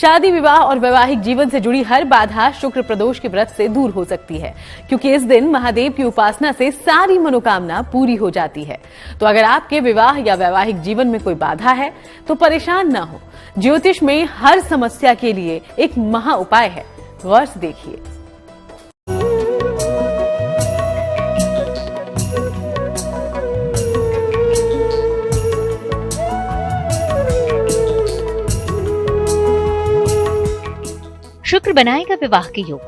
शादी विवाह और वैवाहिक जीवन से जुड़ी हर बाधा शुक्र प्रदोष के व्रत से दूर हो सकती है, क्योंकि इस दिन महादेव की उपासना से सारी मनोकामना पूरी हो जाती है। तो अगर आपके विवाह या वैवाहिक जीवन में कोई बाधा है तो परेशान न हो। ज्योतिष में हर समस्या के लिए एक महा उपाय है, गौर से देखिए। शुक्र बनाएगा विवाह के योग।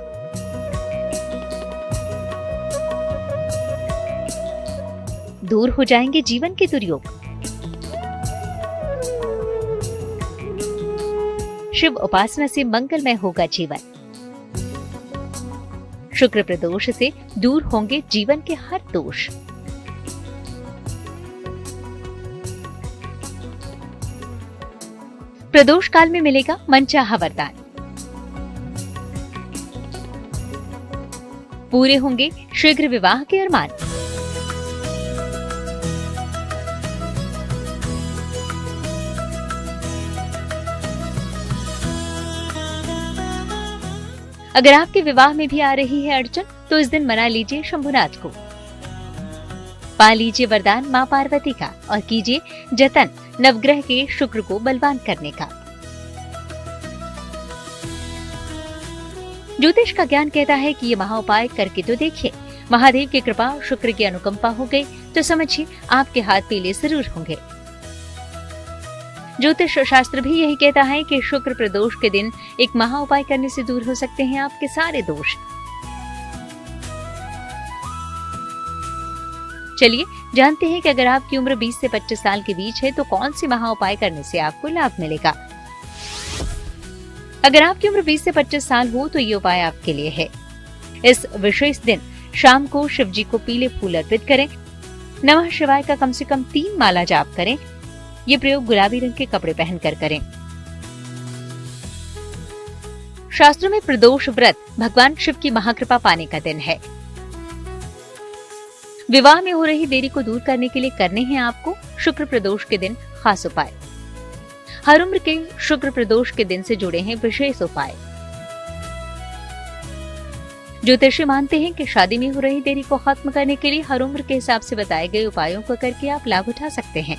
दूर हो जाएंगे जीवन के दुर्योग। शिव उपासना से मंगलमय होगा जीवन। शुक्र प्रदोष से दूर होंगे जीवन के हर दोष। प्रदोष काल में मिलेगा मनचाहा वरदान। पूरे होंगे शीघ्र विवाह के अरमान। अगर आपके विवाह में भी आ रही है अड़चन तो इस दिन मना लीजिए शंभुनाथ को। पा लीजिए वरदान मां पार्वती का और कीजिए जतन नवग्रह के शुक्र को बलवान करने का। ज्योतिष का ज्ञान कहता है कि ये महा उपाय करके तो देखिए, महादेव की कृपा शुक्र की अनुकंपा हो गई तो समझिए आपके हाथ पीले जरूर होंगे। ज्योतिष शास्त्र भी यही कहता है कि शुक्र प्रदोष के दिन एक महा उपाय करने से दूर हो सकते हैं आपके सारे दोष। चलिए जानते हैं कि अगर आपकी उम्र 20 से 25 साल के बीच है तो कौन सी महा उपाय करने से आपको लाभ मिलेगा। अगर आपकी उम्र 20 से 25 साल हो तो ये उपाय आपके लिए है। इस विशेष दिन शाम को शिव जी को पीले फूल अर्पित करें। नमः शिवाय का कम से कम 3 माला जाप करें। ये प्रयोग गुलाबी रंग के कपड़े पहनकर करें। शास्त्रों में प्रदोष व्रत भगवान शिव की महाकृपा पाने का दिन है। विवाह में हो रही देरी को दूर करने के लिए करने हैं आपको शुक्र प्रदोष के दिन खास उपाय। हर उम्र के शुक्र प्रदोष के दिन से जुड़े हैं विशेष उपाय। ज्योतिषी मानते हैं कि शादी में हो रही देरी को खत्म करने के लिए हर उम्र के हिसाब से बताए गए उपायों को करके आप लाभ उठा सकते हैं।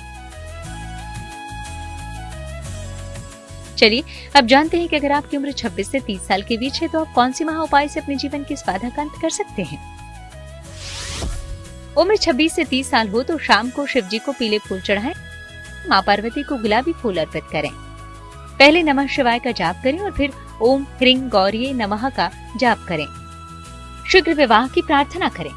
चलिए अब जानते हैं कि अगर आपकी उम्र 26 से 30 साल के बीच है तो आप कौन सी महा उपाय से अपने जीवन की इस बाधा का अंत कर सकते हैं। उम्र 26 से 30 साल हो तो शाम को शिव जी को पीले फूल चढ़ाएं। मां पार्वती को गुलाबी फूल अर्पित करें। पहले नमः शिवाय का जाप करें और फिर ओम ह्रीं गौरिये नमः का जाप करें। शीघ्र विवाह की प्रार्थना करें।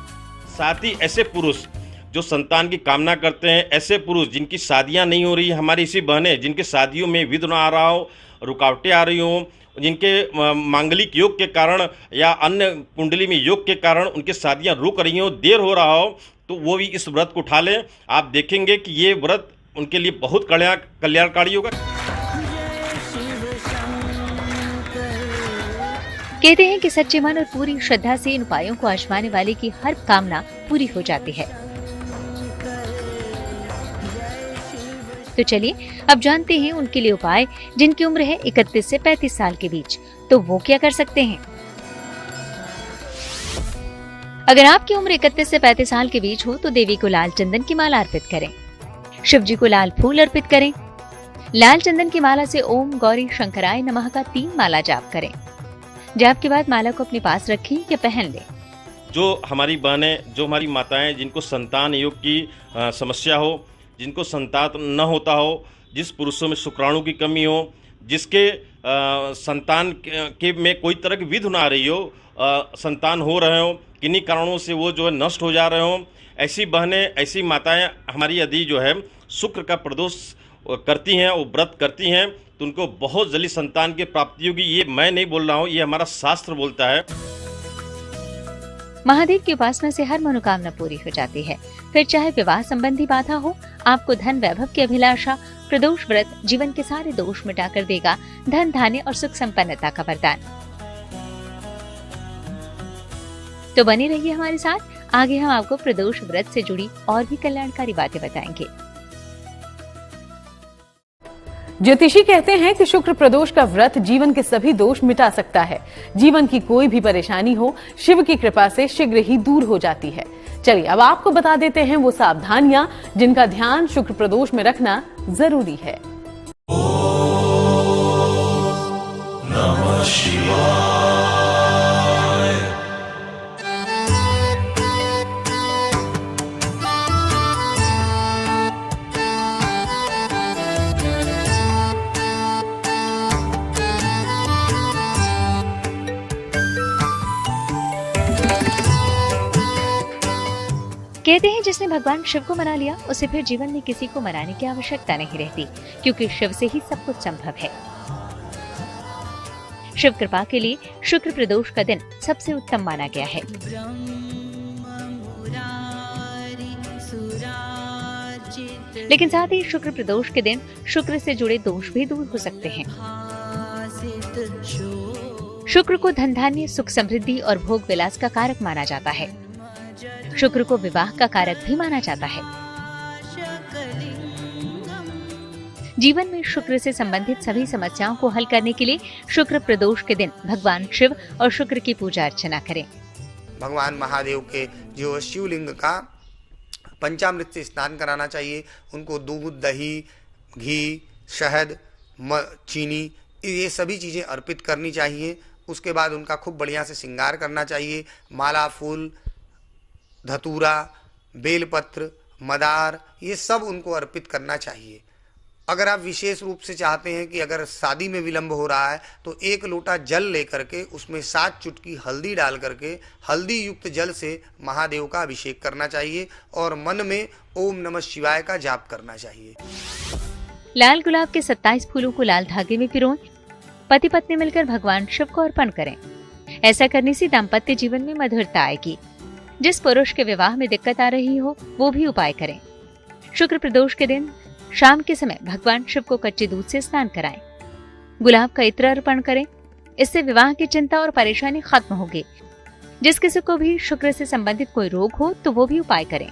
साथ ही ऐसे पुरुष जो संतान की कामना करते हैं, ऐसे पुरुष जिनकी शादियां नहीं हो रही, हमारी इसी बहनें जिनके शादियों में विघ्न आ रहा हो, रुकावटें आ रही हो, जिनके मांगलिक योग के कारण या अन्य कुंडली में योग के कारण उनकी शादियां रुक रही हो, देर हो रहा हो, तो वो भी इस व्रत को उठा लें। आप देखेंगे कि ये व्रत उनके लिए बहुत कल्याणकारी होगा। कहते हैं कि सच्चे मन और पूरी श्रद्धा से इन उपायों को आजमाने वाले की हर कामना पूरी हो जाती है। तो चलिए अब जानते हैं उनके लिए उपाय जिनकी उम्र है 31 से 35 साल के बीच। तो वो क्या कर सकते हैं। अगर आपकी उम्र 31 से 35 साल के बीच हो तो देवी को लाल चंदन की माला अर्पित करें। शिव जी को लाल फूल अर्पित करें। लाल चंदन की माला से ओम गौरी शंकराय नमः का 3 माला जाप करें। जाप के बाद माला को अपने पास रखें या पहन लें। जो हमारी बहनें, जो हमारी माताएं जिनको संतान योग की समस्या हो, जिनको संतान न होता हो, जिस पुरुषों में शुक्राणु की कमी हो, जिसके संतान के में कोई तरह की विघ्न आ रही हो, संतान हो रहे हो, किन्हीं कारणों से वो जो है नष्ट हो जा रहे हो, ऐसी बहनें, ऐसी माताएं हमारी यदि जो है शुक्र का प्रदोष करती हैं, वो व्रत करती हैं, तो उनको बहुत जल्दी संतान की प्राप्ति होगी। ये मैं नहीं बोल रहा हूँ, ये हमारा शास्त्र बोलता है। महादेव की उपासना से हर मनोकामना पूरी हो जाती है। फिर चाहे विवाह संबंधी बाधा हो, आपको धन वैभव की अभिलाषा, प्रदोष व्रत जीवन के सारे दोष मिटाकर देगा धन धान्य और सुख संपन्नता का वरदान। तो बने रहिए हमारे साथ, आगे हम आपको प्रदोष व्रत से जुड़ी और भी कल्याणकारी बातें बताएंगे। ज्योतिषी कहते हैं कि शुक्र प्रदोष का व्रत जीवन के सभी दोष मिटा सकता है। जीवन की कोई भी परेशानी हो, शिव की कृपा से शीघ्र ही दूर हो जाती है। चलिए अब आपको बता देते हैं वो सावधानियां जिनका ध्यान शुक्र प्रदोष में रखना जरूरी है। नमः शिवाय। कहते हैं जिसने भगवान शिव को मना लिया उसे फिर जीवन में किसी को मनाने की आवश्यकता नहीं रहती, क्योंकि शिव से ही सब कुछ संभव है। शिव कृपा के लिए शुक्र प्रदोष का दिन सबसे उत्तम माना गया है। लेकिन साथ ही शुक्र प्रदोष के दिन शुक्र से जुड़े दोष भी दूर हो सकते हैं। शुक्र को धन धान्य, सुख समृद्धि और भोग विलास का कारक माना जाता है। शुक्र को विवाह का कारक भी माना जाता है। जीवन में शुक्र से संबंधित सभी समस्याओं को हल करने के लिए शुक्र प्रदोष के दिन भगवान शिव और शुक्र की पूजा अर्चना करें। भगवान महादेव के जो शिवलिंग का पंचामृत से स्नान कराना चाहिए। उनको दूध, दही, घी, शहद, चीनी ये सभी चीज़ें अर्पित करनी चाहिए। उसके बाद उनका खूब बढ़िया से श्रृंगार करना चाहिए। माला, फूल, धतूरा, बेलपत्र, मदार ये सब उनको अर्पित करना चाहिए। अगर आप विशेष रूप से चाहते हैं कि अगर शादी में विलंब हो रहा है तो 1 लोटा जल लेकर के उसमें 7 चुटकी हल्दी डाल करके हल्दी युक्त जल से महादेव का अभिषेक करना चाहिए और मन में ओम नमः शिवाय का जाप करना चाहिए। लाल गुलाब के 27 फूलों को लाल धागे में पिरोएं। पति पत्नी मिलकर भगवान शिव को अर्पण करें। ऐसा करने से दाम्पत्य जीवन में मधुरता आएगी। जिस पुरुष के विवाह में दिक्कत आ रही हो वो भी उपाय करें। शुक्र प्रदोष के दिन शाम के समय भगवान शिव को कच्चे दूध से स्नान कराएं। गुलाब का इत्र अर्पण करें। इससे विवाह की चिंता और परेशानी खत्म होगी। जिस किसी को भी शुक्र से संबंधित कोई रोग हो तो वो भी उपाय करें।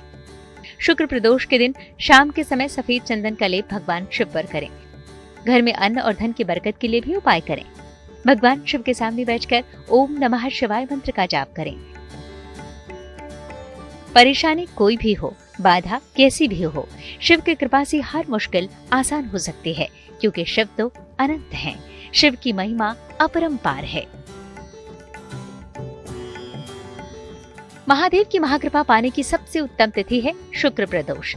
शुक्र प्रदोष के दिन शाम के समय सफेद चंदन का लेप भगवान शिव पर करें। घर में अन्न और धन की बरकत के लिए भी उपाय करें। भगवान शिव के सामने बैठकर ओम नमः शिवाय मंत्र का जाप करें। परेशानी कोई भी हो, बाधा कैसी भी हो, शिव की कृपा से हर मुश्किल आसान हो सकती है, क्योंकि शिव तो अनंत हैं। शिव की महिमा अपरंपार है। महादेव की महाकृपा पाने की सबसे उत्तम तिथि है शुक्र प्रदोष।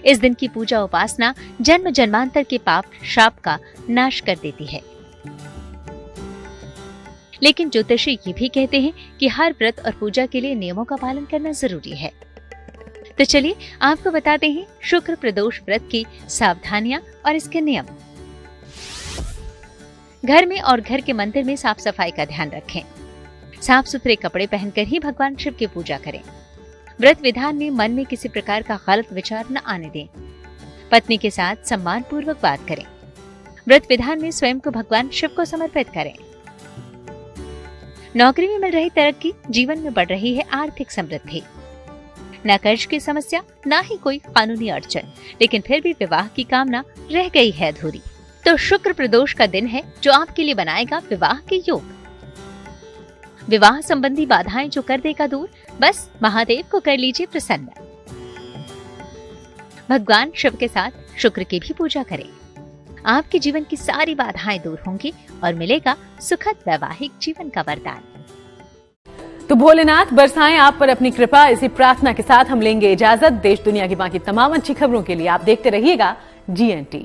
इस दिन की पूजा उपासना जन्म जन्मांतर के पाप शाप का नाश कर देती है। लेकिन ज्योतिषी ये भी कहते हैं कि हर व्रत और पूजा के लिए नियमों का पालन करना जरूरी है। तो चलिए आपको बताते हैं शुक्र प्रदोष व्रत की सावधानियां और इसके नियम। घर में और घर के मंदिर में साफ सफाई का ध्यान रखें। साफ सुथरे कपड़े पहनकर ही भगवान शिव की पूजा करें। व्रत विधान में मन में किसी प्रकार का गलत विचार न आने दें। पत्नी के साथ सम्मान पूर्वक बात करें। व्रत विधान में स्वयं को भगवान शिव को समर्पित करें। नौकरी में मिल रही तरक्की, जीवन में बढ़ रही है आर्थिक समृद्धि। न कर्ज की समस्या, न ही कोई कानूनी अड़चन, लेकिन फिर भी विवाह की कामना रह गई है अधूरी। तो शुक्र प्रदोष का दिन है जो आपके लिए बनाएगा विवाह के योग। विवाह संबंधी बाधाएं जो कर देगा दूर, बस महादेव को कर लीजिए प्रसन्न। भगवान शिव के साथ शुक्र की भी पूजा करें। आपके जीवन की सारी बाधाएं दूर होंगी और मिलेगा सुखद वैवाहिक जीवन का वरदान। तो भोलेनाथ बरसाएं आप पर अपनी कृपा। इसी प्रार्थना के साथ हम लेंगे इजाजत। देश दुनिया की बाकी तमाम अच्छी खबरों के लिए आप देखते रहिएगा GNT।